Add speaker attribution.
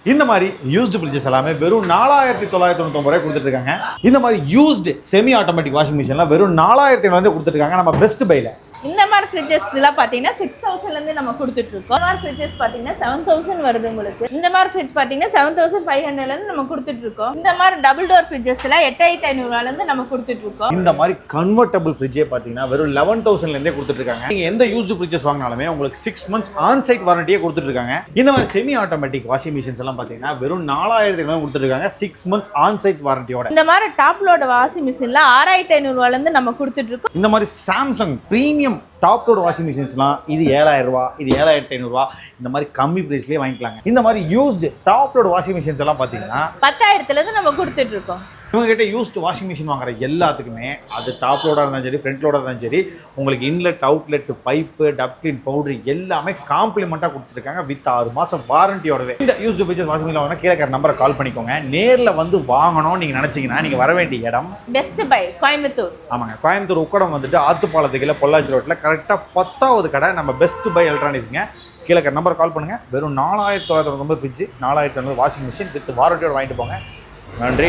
Speaker 1: இந்த மாதிரி used fridges எல்லாமே வெறும் 4999 ரூபாய் கொடுத்துட்டு இருக்காங்க. இந்த மாதிரி யூஸ்டு செமி ஆட்டோமேட்டிக் வாஷிங் மிஷின்லாம் வெறும் 4700 கொடுத்துட்டு இருக்காங்க நம்ம பெஸ்ட் பைல.
Speaker 2: இந்த மாதிரி ஃப்ரிட்ஜஸ்லாம் பார்த்தீங்கன்னா 6000லேருந்து நம்ம கொடுத்துட்ருக்கோம். இந்த மாதிரி ஃப்ரிட்ஜஸ் பார்த்தீங்கன்னா 7000 வருது உங்களுக்கு. இந்த மாதிரி ஃப்ரிட்ஜ் பார்த்தீங்கன்னா 7500லேருந்து நம்ம கொடுத்துட்ருக்கோம். இந்த மாதிரி டபுள் டோர் ஃப்ரிட்ஜஸ்லாம் 8500 நம்ம கொடுத்துட்ருக்கோம்.
Speaker 1: இந்த மாதிரி கன்வெர்ட்டபிள் ஃப்ரிட்ஜே பார்த்தீங்கன்னா வெறும் 11000லேருந்தே கொடுத்துட்ருக்காங்க. நீங்கள் எந்த யூஸ்டு ஃப்ரிட்ஜஸ் வாங்கினாலுமே உங்களுக்கு 6 months ஆன்சைட் வாரண்டியே கொடுத்துட்ருக்காங்க. இந்த மாதிரி செமி ஆட்டோமேட்டிக் வாஷிங் மிஷின்ஸ் எல்லாம் பார்த்தீங்கன்னா வெறும் 4000 கொடுத்துட்ருக்காங்க 6 months ஆன்சைட் வாரண்டியோட.
Speaker 2: இந்த மாதிரி டாப் லோட் வாஷிங் மிஷின்ல 6500லேருந்து நம்ம கொடுத்துட்ருக்கோம்.
Speaker 1: இந்த மாதிரி Samsung premium top load washing மிஷின்ஸ்லாம் இது 7000 ரூபாய், இது 7500 இந்த மாதிரி கம்மி பிரைஸ்லேயே வாங்கிக்கலாங்க. இந்த மாதிரி used top load washing machines எல்லாம் பார்த்தீங்கன்னா
Speaker 2: 10000லேருந்து நம்ம கொடுத்துட்ருக்கோம்.
Speaker 1: இவங்ககிட்ட யூஸ்டு வாஷிங் மிஷின் வாங்குற எல்லாத்துக்குமே அது டாப் லோடாக இருந்தாலும் சரி ஃப்ரண்ட் லோடாக இருந்தாலும் சரி உங்களுக்கு இன்லெட் அவுட்லெட் பைப்பு டப்கின் பவுடர் எல்லாமே காம்ப்ளிமெண்ட்டாக கொடுத்துருக்காங்க வித் 6 மாதம் வாரண்டியோடவே. இந்த யூஸ்டு ஃபிச்சர்ஸ் வாஷிங் மிஷின் வாங்கினா கீழே நம்பரை கால் பண்ணிக்கோங்க. நேரில் வந்து வாங்கணும்னு நீங்கள் நினச்சிங்கன்னா நீங்கள் வர வேண்டிய இடம்
Speaker 2: பெஸ்ட் பை கோயம்புத்தூர்.
Speaker 1: ஆமாங்க, கோயம்புத்தூர் உக்கடம் வந்துட்டு ஆத்துப்பாலத்துக்குள்ள பொள்ளாச்சி ரோட்டில் கரெக்டாக 10வது கடை நம்ம பெஸ்ட் பை எலக்ட்ரானிக்ஸ்ங்க. கீழே நம்பர் கால் பண்ணுங்கள். வெறும் 4999 ஃப்ரிட்ஜ் 4500 வாஷிங் மிஷின் வித் வாரண்டியோட வாங்கிட்டு போங்க. நன்றி.